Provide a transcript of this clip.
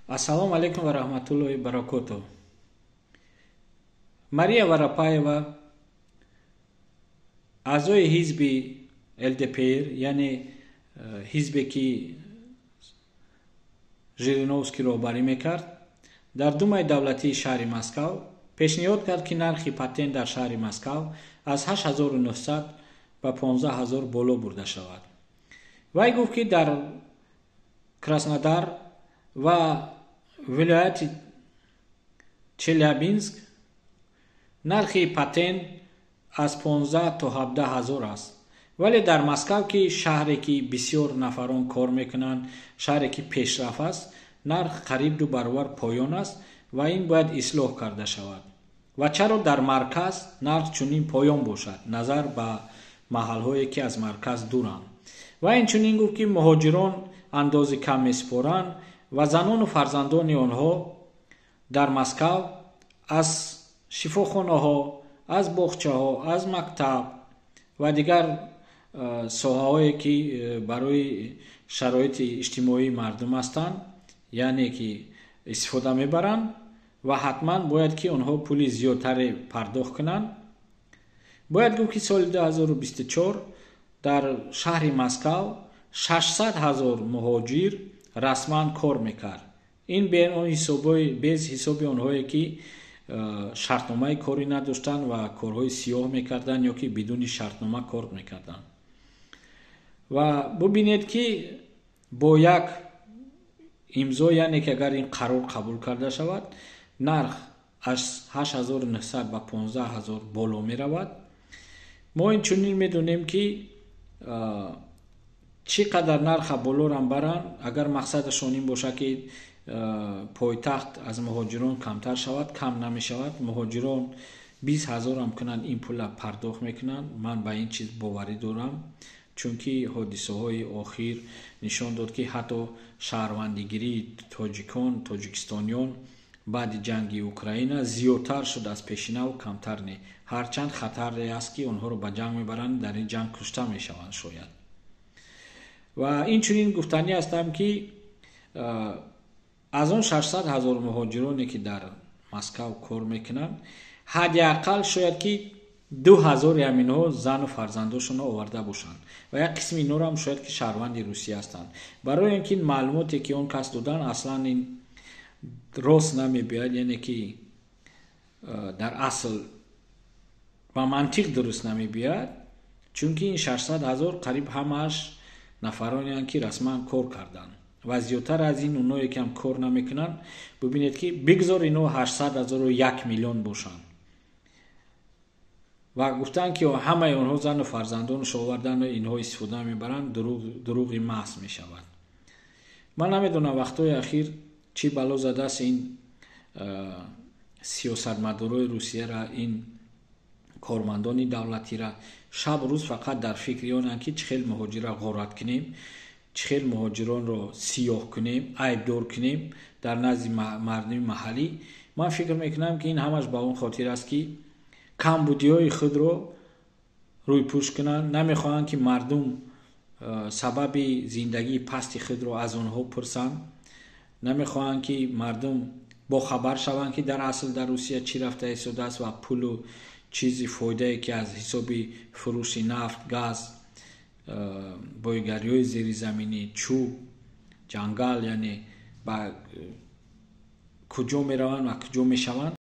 Ассалому алейкум ва рахматуллоҳи баракотуҳ. Мария Воропаева аъзои ҳизби ЛДПР, яъне ҳизбе ки Жириновский роҳбарӣ мекард, дар Думаи давлатии шаҳри Москав пешниҳод кард, ки нархи патент дар шаҳри Москав аз 8900 ба 15000 боло бурда шавад. Вай гуфт, ки дар Краснодар ва вилояти Челябинск нархи патент аз 15 то 17000 аст. вале дар Москав, ки шаҳре ки бисёр нафарон кор мекунанд, шаҳре ки пешрафт аст, нарх қариб 2 баробар поён аст ва ин бояд ислоҳ карда шавад. ва чаро дар марказ нарх чунин поён бошад, назар ба маҳалҳое ки аз марказ дуранд. ва инчунин гуфт, ки муҳоҷирон андози кам месупоранд ва занону фарзандони онҳо дар Москав аз шифохонаҳо, аз боғчаҳо, аз мактаб ва дигар соҳаҳое ки барои шароити иҷтимоии мардум ҳастанд, яъне ки истифода мебаранд ва ҳатман бояд, ки онҳо пули зиёдтаре пардохт кунанд. Бояд гуфт, ки соли 2024 дар шаҳри Москав 600 000 муҳоҷир расман кор мекард. ин без ҳисоби онҳое ки шартномаи кори надоштанд ва корҳои сиёҳ мекарданд ё ки бидуни шартнома кор мекарданд. ва бубинед, ки бо як имзо, яъне ки агар ин қарор қабул карда шавад, нарх аз 8900 ба 15000 боло меравад. мо инчунин медонем, ки чӣ қадар нарха болорам баранд, агар мақсадашон ин бошад, ки пойтахт аз муҳоҷирон камтар шавад, кам намешавад. Муҳоҷирон 20000 ам кунанд, ин пула пардохт мекунанд. ман ба ин чиз боварӣ дорам, чунки ҳодисаҳои охир нишон дод, ки ҳатто шаҳрвандигирии тоҷикон, тоҷикистониён баъди ҷанги Украина зиёдтар шуд аз пешинаву камтар не. ҳарчанд хатаре аст, ки онҳоро ба ҷанг мебаранд, дар ин ҷанг кушта мешаванд шояд. ва инчунин гуфтанӣ ҳастам, ки аз он 600 000 муҳоҷироне ки дар Москав кор мекунанд, ҳадди ақал шояд, ки 2000 аминҳо зану фарзандошонро оварда бошанд ва як қисми инҳоро ҳам шояд, ки шаҳрванди Русия ҳастанд. барои ин ки маълумоте ки он кас додан аслан ин рост намебиёяд, яъне ки дар асл ва мантиқ дуруст намебиёяд, чунки ин 600 000 қариб ҳамааш нафаронеанд, ки расман кор карданд ва зиёдтар аз ин онҳое ки ҳам кор намекунанд. бубинед, ки бигзор инҳо 800 000 1 миллион бошанд ва гуфтанд, ки ҳамаи онҳо зану фарзандонаш овардан инҳо истифода мебаранд, дурӯғи маҳз мешавад. ман намедонам вақтҳои ахир чӣ бало задааст ин сиёсатмадорои Русияра, ин кормандони давлатира шаб рӯз фақат дар фикри онанд, ки чӣ хел муҳоҷирро ғорат кунем, чӣ хел муҳоҷиронро сиёҳ кунем, айбдор кунем дар назди мардуми маҳаллӣ. ман фикр мекунам, ки ин ҳамаш ба он хотир аст, ки камбудиҳои худро рӯйпӯш кунанд. намехоҳанд, ки мардум сабаби зиндагии пасти худро аз онҳо пурсанд. намехоҳанд, ки мардум бохабар шаванд, ки дар асл дар Русия чӣ рафта истодааст ва пулу чизи фоидае, ки аз ҳисоби фурӯши нафт, газ, бойгариҳои зеризаминӣ, чӯб, ҷангал, яъне ба куҷо мераванд ва куҷо мешаванд.